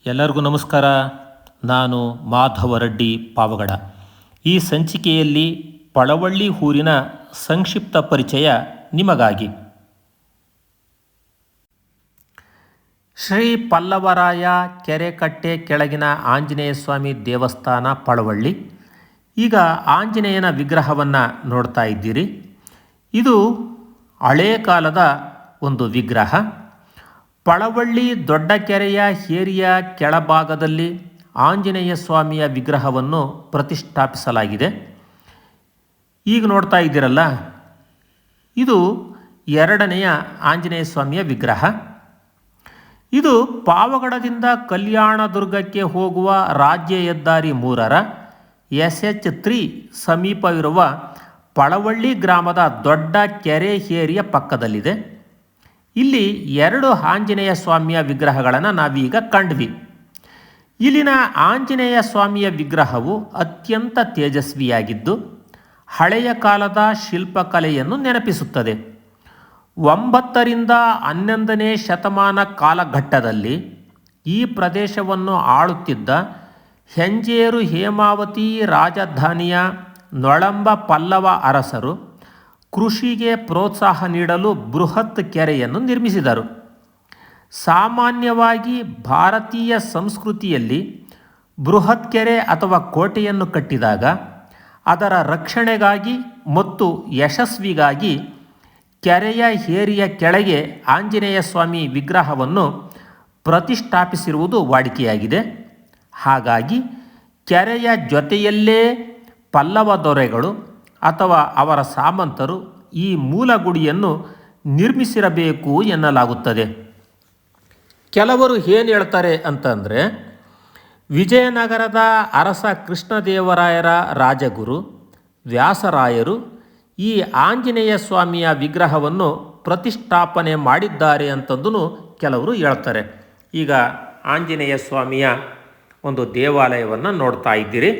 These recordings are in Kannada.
ಎಲ್ಲರಿಗೂ ನಮಸ್ಕಾರ. ನಾನು ಮಾಧವ ರೆಡ್ಡಿ ಪಾವಗಡ. ಈ ಸಂಚಿಕೆಯಲ್ಲಿ ಪಳವಳ್ಳಿ ಊರಿನ ಸಂಕ್ಷಿಪ್ತ ಪರಿಚಯ ನಿಮಗಾಗಿ. ಶ್ರೀ ಪಲ್ಲವರಾಯ ಕೆರೆಕಟ್ಟೆ ಕೆಳಗಿನ ಆಂಜನೇಯ ಸ್ವಾಮಿ ದೇವಸ್ಥಾನ ಪಳವಳ್ಳಿ. ಈಗ ಆಂಜನೇಯನ ವಿಗ್ರಹವನ್ನು ನೋಡ್ತಾ ಇದ್ದೀರಿ. ಇದು ಹಳೇ ಕಾಲದ ಒಂದು ವಿಗ್ರಹ. ಪಳವಳ್ಳಿ ದೊಡ್ಡ ಕೆರೆಯ ಏರಿಯ ಕೆಳಭಾಗದಲ್ಲಿ ಆಂಜನೇಯ ಸ್ವಾಮಿಯ ವಿಗ್ರಹವನ್ನು ಪ್ರತಿಷ್ಠಾಪಿಸಲಾಗಿದೆ. ಈಗ ನೋಡ್ತಾ ಇದ್ದೀರಲ್ಲ, ಇದು ಎರಡನೆಯ ಆಂಜನೇಯ ಸ್ವಾಮಿಯ ವಿಗ್ರಹ. ಇದು ಪಾವಗಡದಿಂದ ಕಲ್ಯಾಣದುರ್ಗಕ್ಕೆ ಹೋಗುವ ರಾಜ್ಯ ಹೆದ್ದಾರಿ 3ರ SH3 ಸಮೀಪವಿರುವ ಪಳವಳ್ಳಿ ಗ್ರಾಮದ ದೊಡ್ಡ ಕೆರೆ ಏರಿಯ ಪಕ್ಕದಲ್ಲಿದೆ. ಇಲ್ಲಿ ಎರಡು ಆಂಜನೇಯ ಸ್ವಾಮಿಯ ವಿಗ್ರಹಗಳನ್ನು ನಾವೀಗ ಕಂಡ್ವಿ. ಇಲ್ಲಿನ ಆಂಜನೇಯ ಸ್ವಾಮಿಯ ವಿಗ್ರಹವು ಅತ್ಯಂತ ತೇಜಸ್ವಿಯಾಗಿದ್ದು ಹಳೆಯ ಕಾಲದ ಶಿಲ್ಪಕಲೆಯನ್ನು ನೆನಪಿಸುತ್ತದೆ. 9ರಿಂದ 11ನೇ ಶತಮಾನ ಕಾಲಘಟ್ಟದಲ್ಲಿ ಈ ಪ್ರದೇಶವನ್ನು ಆಳುತ್ತಿದ್ದ ಹೆಂಜೇರು ಹೇಮಾವತಿ ರಾಜಧಾನಿಯ ನೊಳಂಬ ಪಲ್ಲವ ಅರಸರು ಕೃಷಿಗೆ ಪ್ರೋತ್ಸಾಹ ನೀಡಲು ಬೃಹತ್ ಕೆರೆಯನ್ನು ನಿರ್ಮಿಸಿದರು. ಸಾಮಾನ್ಯವಾಗಿ ಭಾರತೀಯ ಸಂಸ್ಕೃತಿಯಲ್ಲಿ ಬೃಹತ್ ಕೆರೆ ಅಥವಾ ಕೋಟೆಯನ್ನು ಕಟ್ಟಿದಾಗ ಅದರ ರಕ್ಷಣೆಗಾಗಿ ಮತ್ತು ಯಶಸ್ವಿಗಾಗಿ ಕೆರೆಯ ಏರಿಯ ಕೆಳಗೆ ಆಂಜನೇಯ ಸ್ವಾಮಿ ವಿಗ್ರಹವನ್ನು ಪ್ರತಿಷ್ಠಾಪಿಸಿರುವುದು ವಾಡಿಕೆಯಾಗಿದೆ. ಹಾಗಾಗಿ ಕೆರೆಯ ಜೊತೆಯಲ್ಲೇ ಪಲ್ಲವ ದೊರೆಗಳು ಅಥವಾ ಅವರ ಸಾಮಂತರು ಈ ಮೂಲ ಗುಡಿಯನ್ನು ನಿರ್ಮಿಸಿರಬೇಕು ಎನ್ನಲಾಗುತ್ತದೆ. ಕೆಲವರು ಏನು ಹೇಳ್ತಾರೆ ಅಂತಂದರೆ, ವಿಜಯನಗರದ ಅರಸ ಕೃಷ್ಣದೇವರಾಯರ ರಾಜಗುರು ವ್ಯಾಸರಾಯರು ಈ ಆಂಜನೇಯ ಸ್ವಾಮಿಯ ವಿಗ್ರಹವನ್ನು ಪ್ರತಿಷ್ಠಾಪನೆ ಮಾಡಿದ್ದಾರೆ ಅಂತಂದು ಕೆಲವರು ಹೇಳ್ತಾರೆ. ಈಗ ಆಂಜನೇಯ ಸ್ವಾಮಿಯ ಒಂದು ದೇವಾಲಯವನ್ನು ನೋಡ್ತಾ ಇದ್ದೀರಿ.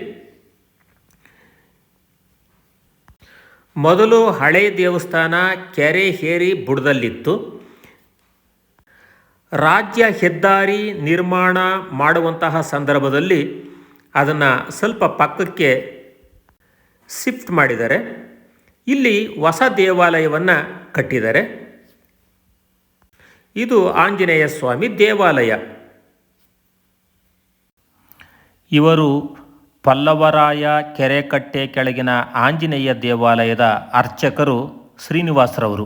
ಮೊದಲು ಹಳೆ ದೇವಸ್ಥಾನ ಕೆರೆ ಏರಿ ಬುಡದಲ್ಲಿತ್ತು. ರಾಜ್ಯ ಹೆದ್ದಾರಿ ನಿರ್ಮಾಣ ಮಾಡುವಂತಹ ಸಂದರ್ಭದಲ್ಲಿ ಅದನ್ನು ಸ್ವಲ್ಪ ಪಕ್ಕಕ್ಕೆ ಶಿಫ್ಟ್ ಮಾಡಿದ್ದಾರೆ. ಇಲ್ಲಿ ಹೊಸ ದೇವಾಲಯವನ್ನು ಕಟ್ಟಿದ್ದಾರೆ. ಇದು ಆಂಜನೇಯ ಸ್ವಾಮಿ ದೇವಾಲಯ. ಇವರು ಪಲ್ಲವರಾಯ ಕೆರೆಕಟ್ಟೆ ಕೆಳಗಿನ ಆಂಜನೇಯ ದೇವಾಲಯದ ಅರ್ಚಕರು ಶ್ರೀನಿವಾಸರವರು.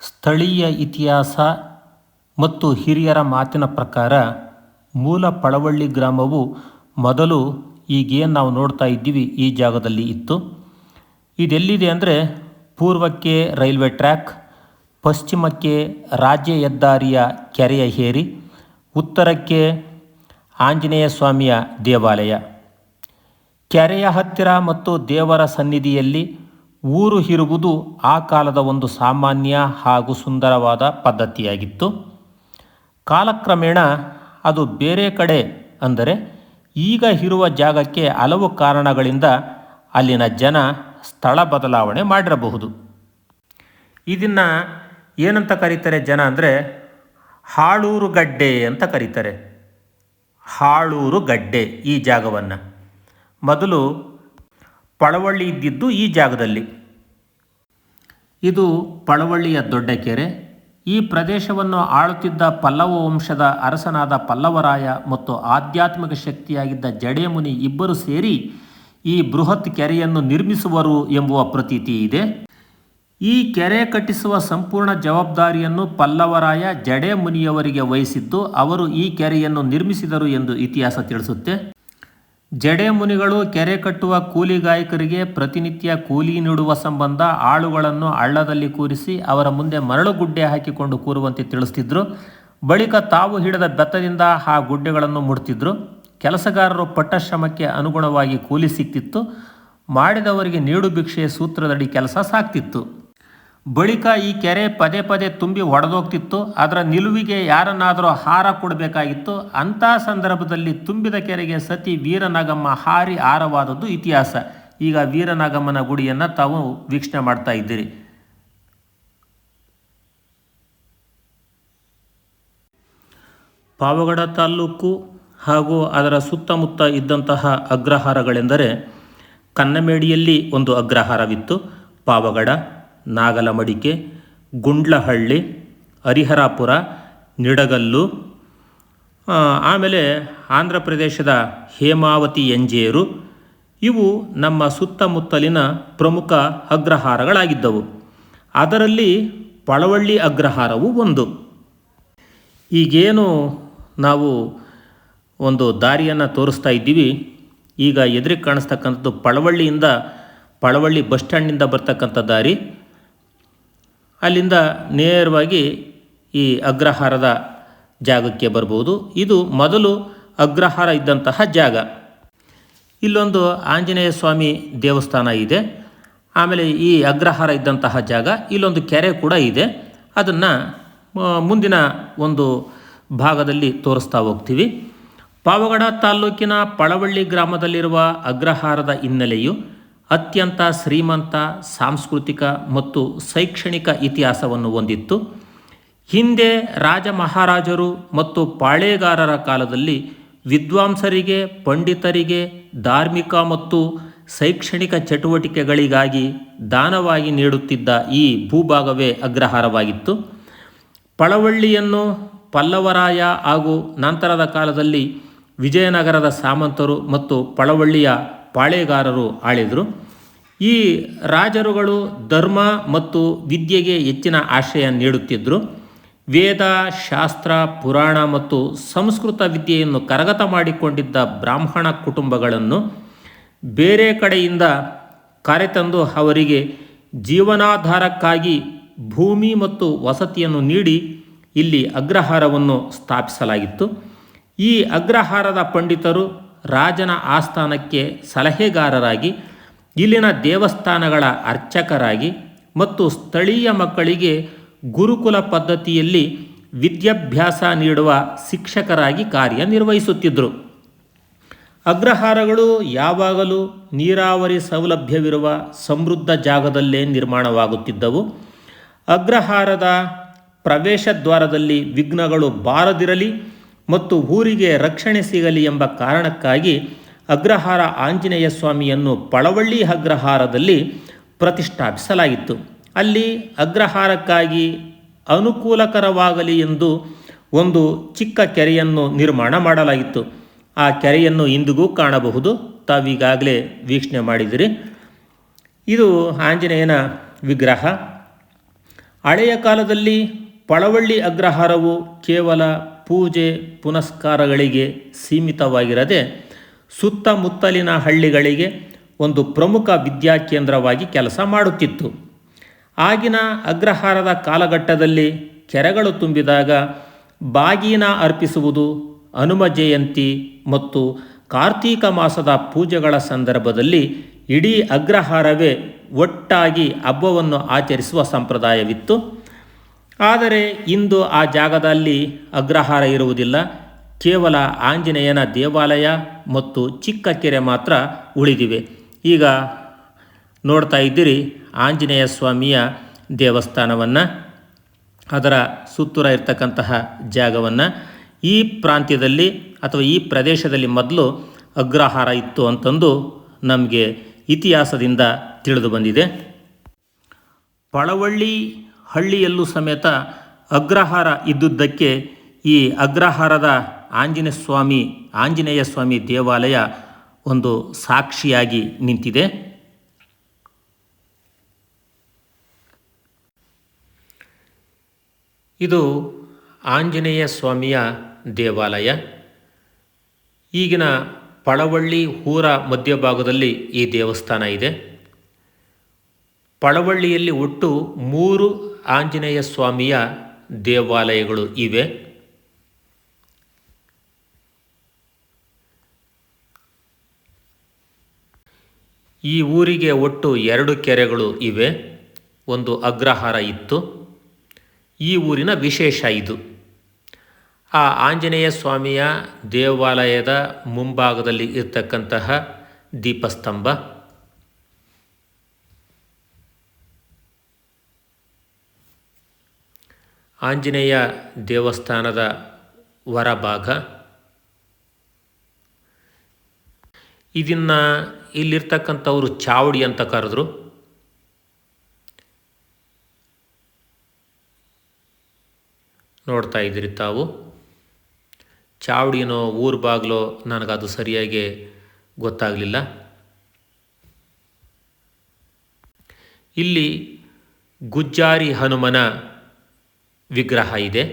ಸ್ಥಳೀಯ ಇತಿಹಾಸ ಮತ್ತು ಹಿರಿಯರ ಮಾತಿನ ಪ್ರಕಾರ ಮೂಲ ಪಳವಳ್ಳಿ ಗ್ರಾಮವು ಮೊದಲು ಈಗೇನು ನಾವು ನೋಡ್ತಾ ಇದ್ದೀವಿ ಈ ಜಾಗದಲ್ಲಿ ಇತ್ತು. ಇದೆಲ್ಲಿದೆ ಅಂದರೆ, ಪೂರ್ವಕ್ಕೆ ರೈಲ್ವೆ ಟ್ರ್ಯಾಕ್, ಪಶ್ಚಿಮಕ್ಕೆ ರಾಜ್ಯ ಹೆದ್ದಾರಿಯ ಕೆರೆಯ ಏರಿ, ಉತ್ತರಕ್ಕೆ ಆಂಜನೇಯ ಸ್ವಾಮಿಯ ದೇವಾಲಯ. ಕೆರೆಯ ಹತ್ತಿರ ಮತ್ತು ದೇವರ ಸನ್ನಿಧಿಯಲ್ಲಿ ಊರು ಇರುವುದು ಆ ಕಾಲದ ಒಂದು ಸಾಮಾನ್ಯ ಹಾಗೂ ಸುಂದರವಾದ ಪದ್ಧತಿಯಾಗಿತ್ತು. ಕಾಲಕ್ರಮೇಣ ಅದು ಬೇರೆ ಕಡೆ, ಅಂದರೆ ಈಗ ಇರುವ ಜಾಗಕ್ಕೆ ಹಲವು ಕಾರಣಗಳಿಂದ ಅಲ್ಲಿನ ಜನ ಸ್ಥಳ ಬದಲಾವಣೆ ಮಾಡಿರಬಹುದು. ಇದನ್ನು ಏನಂತ ಕರೀತಾರೆ ಜನ ಅಂದರೆ, ಹಾಳೂರು ಗಡ್ಡೆ ಅಂತ ಕರೀತಾರೆ. ಹಾಳೂರು ಗಡ್ಡೆ ಈ ಜಾಗವನ್ನು. ಮೊದಲು ಪಳವಳ್ಳಿ ಇದ್ದಿದ್ದು ಈ ಜಾಗದಲ್ಲಿ. ಇದು ಪಳವಳ್ಳಿಯ ದೊಡ್ಡ ಕೆರೆ. ಈ ಪ್ರದೇಶವನ್ನು ಆಳುತ್ತಿದ್ದ ಪಲ್ಲವ ವಂಶದ ಅರಸನಾದ ಪಲ್ಲವರಾಯ ಮತ್ತು ಆಧ್ಯಾತ್ಮಿಕ ಶಕ್ತಿಯಾಗಿದ್ದ ಜಡೆಮುನಿ ಇಬ್ಬರು ಸೇರಿ ಈ ಬೃಹತ್ ಕೆರೆಯನ್ನು ನಿರ್ಮಿಸುವರು ಎಂಬುವ ಪ್ರತೀತಿ ಇದೆ. ಈ ಕೆರೆ ಕಟ್ಟಿಸುವ ಸಂಪೂರ್ಣ ಜವಾಬ್ದಾರಿಯನ್ನು ಪಲ್ಲವರಾಯ ಜಡೆಮುನಿಯವರಿಗೆ ವಹಿಸಿದ್ದು ಅವರು ಈ ಕೆರೆಯನ್ನು ನಿರ್ಮಿಸಿದರು ಎಂದು ಇತಿಹಾಸ ತಿಳಿಸುತ್ತೆ. ಜಡೆಮುನಿಗಳು ಕೆರೆ ಕಟ್ಟುವ ಕೂಲಿಗಾಯಕರಿಗೆ ಪ್ರತಿನಿತ್ಯ ಕೂಲಿ ನೀಡುವ ಸಂಬಂಧ ಆಳುಗಳನ್ನು ಹಳ್ಳದಲ್ಲಿ ಕೂರಿಸಿ ಅವರ ಮುಂದೆ ಮರಳು ಗುಡ್ಡೆ ಹಾಕಿಕೊಂಡು ಕೂರುವಂತೆ ತಿಳಿಸ್ತಿದ್ರು. ಬಳಿಕ ತಾವು ಹಿಡಿದ ಬೆತ್ತದಿಂದ ಆ ಗುಡ್ಡೆಗಳನ್ನು ಮುಡ್ತಿದ್ರು. ಕೆಲಸಗಾರರು ಪಟ್ಟ ಶ್ರಮಕ್ಕೆ ಅನುಗುಣವಾಗಿ ಕೂಲಿ ಸಿಕ್ತಿತ್ತು. ಮಾಡಿದವರಿಗೆ ನೀಡು ಭಿಕ್ಷೆ ಸೂತ್ರದಡಿ ಕೆಲಸ ಸಾಗ್ತಿತ್ತು. ಬಳಿಕ ಈ ಕೆರೆ ಪದೇ ಪದೇ ತುಂಬಿ ಒಡೆದೋಗ್ತಿತ್ತು. ಅದರ ನಿಲುವಿಗೆ ಯಾರನ್ನಾದರೂ ಆಹಾರ ಕೊಡಬೇಕಾಗಿತ್ತು. ಅಂಥ ಸಂದರ್ಭದಲ್ಲಿ ತುಂಬಿದ ಕೆರೆಗೆ ಸತಿ ವೀರನಾಗಮ್ಮ ಹಾರಿ ಆರವಾದದ್ದು ಇತಿಹಾಸ. ಈಗ ವೀರನಾಗಮ್ಮನ ಗುಡಿಯನ್ನು ತಾವು ವೀಕ್ಷಣೆ ಮಾಡ್ತಾ ಇದ್ದೀರಿ. ಪಾವಗಡ ತಾಲ್ಲೂಕು ಹಾಗೂ ಅದರ ಸುತ್ತಮುತ್ತ ಇದ್ದಂತಹ ಅಗ್ರಹಾರಗಳೆಂದರೆ ಕನ್ನಮೇಡಿಯಲ್ಲಿ ಒಂದು ಅಗ್ರಹಾರವಿತ್ತು. ಪಾವಗಡ, ನಾಗಲಮಡಿಕೆ, ಗುಂಡ್ಲಹಳ್ಳಿ, ಹರಿಹರಾಪುರ, ನಿಡಗಲ್ಲು, ಆಮೇಲೆ ಆಂಧ್ರ ಪ್ರದೇಶದ ಹೇಮಾವತಿ ಎಂಜೇರು, ಇವು ನಮ್ಮ ಸುತ್ತಮುತ್ತಲಿನ ಪ್ರಮುಖ ಅಗ್ರಹಾರಗಳಾಗಿದ್ದವು. ಅದರಲ್ಲಿ ಪಳವಳ್ಳಿ ಅಗ್ರಹಾರವು ಒಂದು. ಈಗೇನು ನಾವು ಒಂದು ದಾರಿಯನ್ನು ತೋರಿಸ್ತಾ ಇದ್ದೀವಿ, ಈಗ ಎದುರಿಗೆ ಕಾಣಿಸ್ತಕ್ಕಂಥದ್ದು ಪಳವಳ್ಳಿ ಬಸ್ ಸ್ಟ್ಯಾಂಡಿಂದ ಬರ್ತಕ್ಕಂಥ ದಾರಿ. ಅಲ್ಲಿಂದ ನೇರವಾಗಿ ಈ ಅಗ್ರಹಾರದ ಜಾಗಕ್ಕೆ ಬರ್ಬೋದು. ಇದು ಮೊದಲು ಅಗ್ರಹಾರ ಇದ್ದಂತಹ ಜಾಗ. ಇಲ್ಲೊಂದು ಆಂಜನೇಯ ಸ್ವಾಮಿ ದೇವಸ್ಥಾನ ಇದೆ. ಆಮೇಲೆ ಈ ಅಗ್ರಹಾರ ಇದ್ದಂತಹ ಜಾಗ, ಇಲ್ಲೊಂದು ಕೆರೆ ಕೂಡ ಇದೆ. ಅದನ್ನು ಮುಂದಿನ ಒಂದು ಭಾಗದಲ್ಲಿ ತೋರಿಸ್ತಾ ಹೋಗ್ತೀವಿ. ಪಾವಗಡ ತಾಲ್ಲೂಕಿನ ಪಳವಳ್ಳಿ ಗ್ರಾಮದಲ್ಲಿರುವ ಅಗ್ರಹಾರದ ಹಿನ್ನೆಲೆಯು ಅತ್ಯಂತ ಶ್ರೀಮಂತ ಸಾಂಸ್ಕೃತಿಕ ಮತ್ತು ಶೈಕ್ಷಣಿಕ ಇತಿಹಾಸವನ್ನು ಹೊಂದಿತ್ತು. ಹಿಂದೆ ರಾಜ ಮಹಾರಾಜರು ಮತ್ತು ಪಾಳೇಗಾರರ ಕಾಲದಲ್ಲಿ ವಿದ್ವಾಂಸರಿಗೆ, ಪಂಡಿತರಿಗೆ ಧಾರ್ಮಿಕ ಮತ್ತು ಶೈಕ್ಷಣಿಕ ಚಟುವಟಿಕೆಗಳಿಗಾಗಿ ದಾನವಾಗಿ ನೀಡುತ್ತಿದ್ದ ಈ ಭೂಭಾಗವೇ ಅಗ್ರಹಾರವಾಗಿತ್ತು. ಪಳವಳ್ಳಿಯನ್ನು ಪಲ್ಲವರಾಯ ಹಾಗೂ ನಂತರದ ಕಾಲದಲ್ಲಿ ವಿಜಯನಗರದ ಸಾಮಂತರು ಮತ್ತು ಪಳವಳ್ಳಿಯ ಪಾಳೇಗಾರರು ಆಳಿದರು. ಈ ರಾಜರುಗಳು ಧರ್ಮ ಮತ್ತು ವಿದ್ಯೆಗೆ ಹೆಚ್ಚಿನ ಆಶ್ರಯ ನೀಡುತ್ತಿದ್ದರು. ವೇದ, ಶಾಸ್ತ್ರ, ಪುರಾಣ ಮತ್ತು ಸಂಸ್ಕೃತ ವಿದ್ಯೆಯನ್ನು ಕರಗತ ಮಾಡಿಕೊಂಡಿದ್ದ ಬ್ರಾಹ್ಮಣ ಕುಟುಂಬಗಳನ್ನು ಬೇರೆ ಕಡೆಯಿಂದ ಕರೆತಂದು ಅವರಿಗೆ ಜೀವನಾಧಾರಕ್ಕಾಗಿ ಭೂಮಿ ಮತ್ತು ವಸತಿಯನ್ನು ನೀಡಿ ಇಲ್ಲಿ ಅಗ್ರಹಾರವನ್ನು ಸ್ಥಾಪಿಸಲಾಗಿತ್ತು. ಈ ಅಗ್ರಹಾರದ ಪಂಡಿತರು ರಾಜನ ಆಸ್ಥಾನಕ್ಕೆ ಸಲಹೆಗಾರರಾಗಿ, ಇಲ್ಲಿನ ದೇವಸ್ಥಾನಗಳ ಅರ್ಚಕರಾಗಿ ಮತ್ತು ಸ್ಥಳೀಯ ಮಕ್ಕಳಿಗೆ ಗುರುಕುಲ ಪದ್ಧತಿಯಲ್ಲಿ ವಿದ್ಯಾಭ್ಯಾಸ ನೀಡುವ ಶಿಕ್ಷಕರಾಗಿ ಕಾರ್ಯನಿರ್ವಹಿಸುತ್ತಿದ್ದರು. ಅಗ್ರಹಾರಗಳು ಯಾವಾಗಲೂ ನೀರಾವರಿ ಸೌಲಭ್ಯವಿರುವ ಸಮೃದ್ಧ ಜಾಗದಲ್ಲೇ ನಿರ್ಮಾಣವಾಗುತ್ತಿದ್ದವು. ಅಗ್ರಹಾರದ ಪ್ರವೇಶ ದ್ವಾರದಲ್ಲಿ ವಿಘ್ನಗಳು ಬಾರದಿರಲಿ ಮತ್ತು ಊರಿಗೆ ರಕ್ಷಣೆ ಸಿಗಲಿ ಎಂಬ ಕಾರಣಕ್ಕಾಗಿ ಅಗ್ರಹಾರ ಆಂಜನೇಯ ಸ್ವಾಮಿಯನ್ನು ಪಳವಳ್ಳಿ ಅಗ್ರಹಾರದಲ್ಲಿ ಪ್ರತಿಷ್ಠಾಪಿಸಲಾಗಿತ್ತು. ಅಲ್ಲಿ ಅಗ್ರಹಾರಕ್ಕಾಗಿ ಅನುಕೂಲಕರವಾಗಲಿ ಎಂದು ಒಂದು ಚಿಕ್ಕ ಕೆರೆಯನ್ನು ನಿರ್ಮಾಣ ಮಾಡಲಾಗಿತ್ತು. ಆ ಕೆರೆಯನ್ನು ಇಂದಿಗೂ ಕಾಣಬಹುದು. ತಾವೀಗಾಗಲೇ ವೀಕ್ಷಣೆ ಮಾಡಿದಿರಿ. ಇದು ಆಂಜನೇಯನ ವಿಗ್ರಹ. ಹಳೆಯ ಕಾಲದಲ್ಲಿ ಪಳವಳ್ಳಿ ಅಗ್ರಹಾರವು ಕೇವಲ ಪೂಜೆ ಪುನಸ್ಕಾರಗಳಿಗೆ ಸೀಮಿತವಾಗಿರದೆ ಸುತ್ತಮುತ್ತಲಿನ ಹಳ್ಳಿಗಳಿಗೆ ಒಂದು ಪ್ರಮುಖ ವಿದ್ಯಾಕೇಂದ್ರವಾಗಿ ಕೆಲಸ ಮಾಡುತ್ತಿತ್ತು. ಆಗಿನ ಅಗ್ರಹಾರದ ಕಾಲಘಟ್ಟದಲ್ಲಿ ಕೆರೆಗಳು ತುಂಬಿದಾಗ ಬಾಗಿನ ಅರ್ಪಿಸುವುದು, ಹನುಮ ಜಯಂತಿ ಮತ್ತು ಕಾರ್ತೀಕ ಮಾಸದ ಪೂಜೆಗಳ ಸಂದರ್ಭದಲ್ಲಿ ಇಡೀ ಅಗ್ರಹಾರವೇ ಒಟ್ಟಾಗಿ ಹಬ್ಬವನ್ನು ಆಚರಿಸುವ ಸಂಪ್ರದಾಯವಿತ್ತು. ಆದರೆ ಇಂದು ಆ ಜಾಗದಲ್ಲಿ ಅಗ್ರಹಾರ ಇರುವುದಿಲ್ಲ. ಕೇವಲ ಆಂಜನೇಯನ ದೇವಾಲಯ ಮತ್ತು ಚಿಕ್ಕ ಕೆರೆ ಮಾತ್ರ ಉಳಿದಿವೆ. ಈಗ ನೋಡ್ತಾ ಇದ್ದೀರಿ ಆಂಜನೇಯ ಸ್ವಾಮಿಯ ದೇವಸ್ಥಾನವನ್ನು, ಅದರ ಸುತ್ತೂರ ಇರ್ತಕ್ಕಂತಹ ಜಾಗವನ್ನು. ಈ ಪ್ರಾಂತ್ಯದಲ್ಲಿ ಅಥವಾ ಈ ಪ್ರದೇಶದಲ್ಲಿ ಮೊದಲು ಅಗ್ರಹಾರ ಇತ್ತು ಅಂತಂದು ನಮಗೆ ಇತಿಹಾಸದಿಂದ ತಿಳಿದು ಬಂದಿದೆ. ಪಳವಳ್ಳಿ ಹಳ್ಳಿಯಲ್ಲೂ ಸಮೇತ ಅಗ್ರಹಾರ ಇದ್ದುದಕ್ಕೆ ಈ ಅಗ್ರಹಾರದ ಆಂಜನೇಯ ಸ್ವಾಮಿ ದೇವಾಲಯ ಒಂದು ಸಾಕ್ಷಿಯಾಗಿ ನಿಂತಿದೆ. ಇದು ಆಂಜನೇಯ ಸ್ವಾಮಿಯ ದೇವಾಲಯ. ಈಗಿನ ಪಳವಳ್ಳಿ ಊರ ಮಧ್ಯಭಾಗದಲ್ಲಿ ಈ ದೇವಸ್ಥಾನ ಇದೆ. ಪಳವಳ್ಳಿಯಲ್ಲಿ ಒಟ್ಟು 3 ಆಂಜನೇಯ ಸ್ವಾಮಿಯ ದೇವಾಲಯಗಳು ಇವೆ. ಈ ಊರಿಗೆ ಒಟ್ಟು 2 ಕೆರೆಗಳು ಇವೆ. ಒಂದು ಅಗ್ರಹಾರ ಇತ್ತು. ಈ ಊರಿನ ವಿಶೇಷ ಇದು. ಆ ಆಂಜನೇಯ ಸ್ವಾಮಿಯ ದೇವಾಲಯದ ಮುಂಭಾಗದಲ್ಲಿ ಇರ್ತಕ್ಕಂತಹ ದೀಪಸ್ತಂಭ, ಆಂಜನೇಯ ದೇವಸ್ಥಾನದ ಹೊರಭಾಗ. ಇದನ್ನು ಇಲ್ಲಿರ್ತಕ್ಕಂಥವರು ಚಾವಡಿ ಅಂತ ಕರೆದ್ರು. ನೋಡ್ತಾ ಇದ್ದೀರಿ ತಾವು. ಚಾವಡಿನೋ ಊರು ಬಾಗಿಲೋ ನನಗದು ಸರಿಯಾಗಿ ಗೊತ್ತಾಗಲಿಲ್ಲ. ಇಲ್ಲಿ ಗುಜ್ಜಾರಿ ಹನುಮನ ವಿಗ್ರಹ ಇದೆ,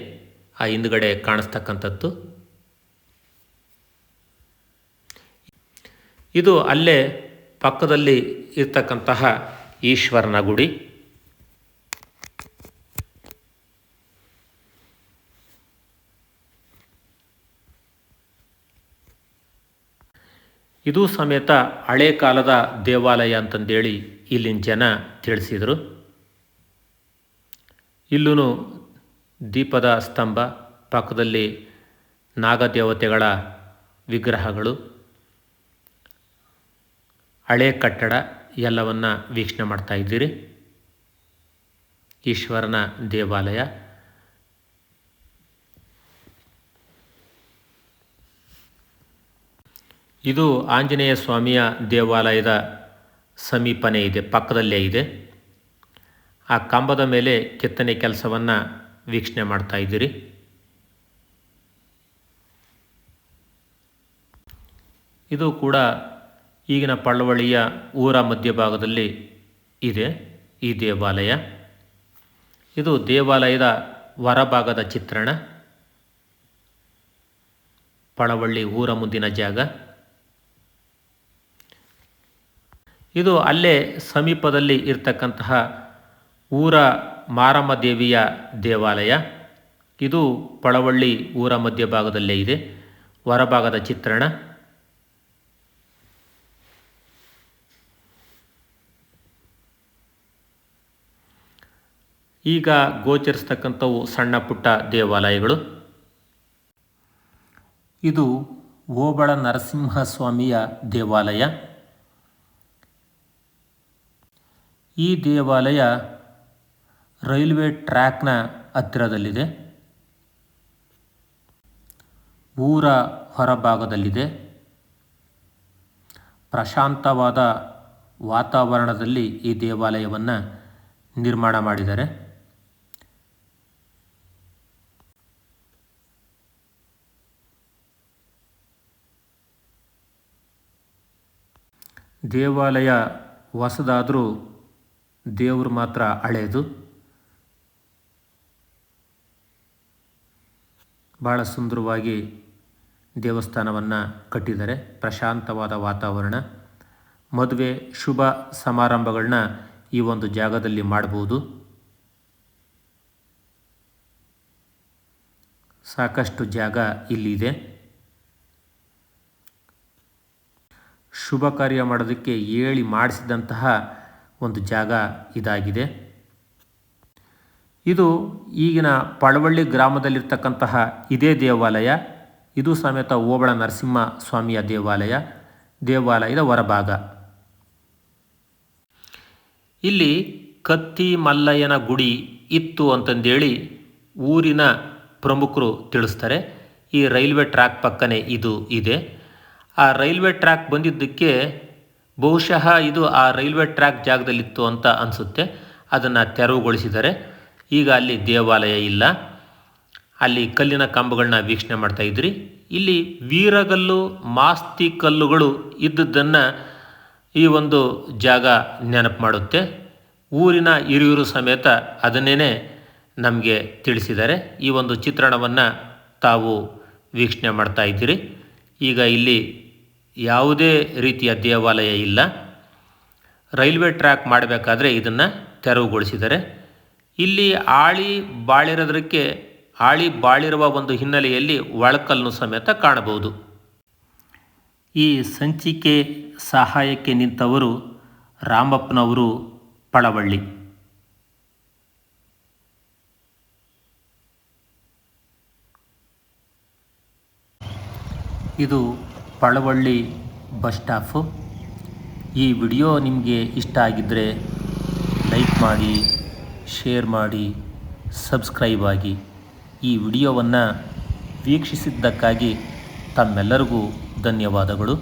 ಆ ಹಿಂದುಗಡೆ ಕಾಣಿಸ್ತಕ್ಕಂಥದ್ದು. ಇದು ಅಲ್ಲೇ ಪಕ್ಕದಲ್ಲಿ ಇರ್ತಕ್ಕಂತಹ ಈಶ್ವರನ ಗುಡಿ. ಇದು ಸಮೇತ ಹಳೆ ಕಾಲದ ದೇವಾಲಯ ಅಂತಂದೇಳಿ ಇಲ್ಲಿನ ಜನ ತಿಳಿಸಿದರು. ಇಲ್ಲೂ ದೀಪದ ಸ್ತಂಭ, ಪಕ್ಕದಲ್ಲಿ ನಾಗದೇವತೆಗಳ ವಿಗ್ರಹಗಳು, ಹಳೆ ಕಟ್ಟಡ ಎಲ್ಲವನ್ನು ವೀಕ್ಷಣೆ ಮಾಡ್ತಾ ಇದ್ದೀರಿ. ಈಶ್ವರನ ದೇವಾಲಯ. ಇದು ಆಂಜನೇಯ ಸ್ವಾಮಿಯ ದೇವಾಲಯದ ಸಮೀಪನೇ ಇದೆ, ಪಕ್ಕದಲ್ಲೇ ಇದೆ. ಆ ಕಂಬದ ಮೇಲೆ ಕೆತ್ತನೆ ಕೆಲಸವನ್ನು ವೀಕ್ಷಣೆ ಮಾಡ್ತಾ ಇದ್ದೀರಿ. ಇದು ಕೂಡ ಈಗಿನ ಪಳ್ಳವಳ್ಳಿಯ ಊರ ಮಧ್ಯಭಾಗದಲ್ಲಿ ಇದೆ ಈ ದೇವಾಲಯ. ಇದು ದೇವಾಲಯದ ಹೊರಭಾಗದ ಚಿತ್ರಣ. ಪಳವಳ್ಳಿ ಊರ ಮುಂದಿನ ಜಾಗ ಇದು. ಅಲ್ಲೇ ಸಮೀಪದಲ್ಲಿ ಇರ್ತಕ್ಕಂತಹ ಊರ ಮಾರಮ್ಮ ದೇವಿಯ ದೇವಾಲಯ. ಇದು ಪಳವಳ್ಳಿ ಊರ ಮಧ್ಯಭಾಗದಲ್ಲೇ ಇದೆ, ಹೊರಭಾಗದ ಚಿತ್ರಣ. ಈಗ ಗೋಚರಿಸ್ತಕ್ಕಂಥವು ಸಣ್ಣ ಪುಟ್ಟ ದೇವಾಲಯಗಳು. ಇದು ಓಬಳ ನರಸಿಂಹಸ್ವಾಮಿಯ ದೇವಾಲಯ. ಈ ದೇವಾಲಯ ರೈಲ್ವೆ ಟ್ರ್ಯಾಕ್ನ ಹತ್ತಿರದಲ್ಲಿದೆ, ಊರ ಹೊರಭಾಗದಲ್ಲಿದೆ. ಪ್ರಶಾಂತವಾದ ವಾತಾವರಣದಲ್ಲಿ ಈ ದೇವಾಲಯವನ್ನು ನಿರ್ಮಾಣ ಮಾಡಿದ್ದಾರೆ. ದೇವಾಲಯ ಹೊಸದಾದರೂ ದೇವರು ಮಾತ್ರ ಹಳೆಯದು. ಭಾಳ ಸುಂದರವಾಗಿ ದೇವಸ್ಥಾನವನ್ನು ಕಟ್ಟಿದ್ದಾರೆ. ಪ್ರಶಾಂತವಾದ ವಾತಾವರಣ. ಮದುವೆ ಶುಭ ಸಮಾರಂಭಗಳನ್ನ ಈ ಒಂದು ಜಾಗದಲ್ಲಿ ಮಾಡ್ಬೋದು. ಸಾಕಷ್ಟು ಜಾಗ ಇಲ್ಲಿದೆ. ಶುಭ ಕಾರ್ಯ ಮಾಡೋದಕ್ಕೆ ಹೇಳಿ ಮಾಡಿಸಿದಂತಹ ಒಂದು ಜಾಗ ಇದಾಗಿದೆ. ಇದು ಈಗಿನ ಪಳವಳ್ಳಿ ಗ್ರಾಮದಲ್ಲಿರ್ತಕ್ಕಂತಹ ಇದೇ ದೇವಾಲಯ. ಇದು ಸಮೇತ ಓಬಳ ನರಸಿಂಹ ಸ್ವಾಮಿಯ ದೇವಾಲಯ. ದೇವಾಲಯದ ಹೊರಭಾಗ. ಇಲ್ಲಿ ಕತ್ತಿ ಮಲ್ಲಯ್ಯನ ಗುಡಿ ಇತ್ತು ಅಂತಂದೇಳಿ ಊರಿನ ಪ್ರಮುಖರು ತಿಳಿಸ್ತಾರೆ. ಈ ರೈಲ್ವೆ ಟ್ರ್ಯಾಕ್ ಪಕ್ಕನೇ ಇದು ಇದೆ. ಆ ರೈಲ್ವೆ ಟ್ರ್ಯಾಕ್ ಬಂದಿದ್ದಕ್ಕೆ ಬಹುಶಃ ಇದು ಆ ರೈಲ್ವೆ ಟ್ರ್ಯಾಕ್ ಜಾಗದಲ್ಲಿತ್ತು ಅಂತ ಅನಿಸುತ್ತೆ. ಅದನ್ನು ತೆರವುಗೊಳಿಸಿದ್ದಾರೆ. ಈಗ ಅಲ್ಲಿ ದೇವಾಲಯ ಇಲ್ಲ. ಅಲ್ಲಿ ಕಲ್ಲಿನ ಕಂಬಗಳನ್ನ ವೀಕ್ಷಣೆ ಮಾಡ್ತಾ ಇದ್ರಿ. ಇಲ್ಲಿ ವೀರಗಲ್ಲು, ಮಾಸ್ತಿ ಕಲ್ಲುಗಳು ಇದ್ದದ್ದನ್ನು ಈ ಒಂದು ಜಾಗ ನೆನಪು ಮಾಡುತ್ತೆ. ಊರಿನ ಹಿರಿಯರು ಸಮೇತ ಅದನ್ನೇ ನಮಗೆ ತಿಳಿಸಿದ್ದಾರೆ. ಈ ಒಂದು ಚಿತ್ರಣವನ್ನು ತಾವು ವೀಕ್ಷಣೆ ಮಾಡ್ತಾ ಇದ್ದೀರಿ. ಈಗ ಇಲ್ಲಿ ಯಾವುದೇ ರೀತಿಯ ದೇವಾಲಯ ಇಲ್ಲ. ರೈಲ್ವೆ ಟ್ರ್ಯಾಕ್ ಮಾಡಬೇಕಾದ್ರೆ ಇದನ್ನು ತೆರವುಗೊಳಿಸಿದ್ದಾರೆ. ಇಲ್ಲಿ ಆಳಿ ಬಾಳಿರೋದಕ್ಕೆ ಆಳಿ ಬಾಳಿರುವ ಒಂದು ಹಿನ್ನೆಲೆಯಲ್ಲಿ ಒಳಕಲ್ಲನ್ನು ಸಮೇತ ಕಾಣಬಹುದು. ಈ ಸಂಚಿಕೆ ಸಹಾಯಕ್ಕೆ ನಿಂತವರು ರಾಮಪ್ಪನವರು, ಪಳವಳ್ಳಿ. ಇದು ಪಳವಳ್ಳಿ ಬಸ್ ಸ್ಟಾಪು. ಈ ವಿಡಿಯೋ ನಿಮಗೆ ಇಷ್ಟ ಆಗಿದ್ದರೆ ಲೈಕ್ ಮಾಡಿ, ಶೇರ್ ಮಾಡಿ, ಸಬ್ಸ್ಕ್ರೈಬ್ ಆಗಿ. ಈ ವಿಡಿಯೋವನ್ನು ವೀಕ್ಷಿಸಿದ್ದಕ್ಕಾಗಿ ತಮ್ಮೆಲ್ಲರಿಗೂ ಧನ್ಯವಾದಗಳು.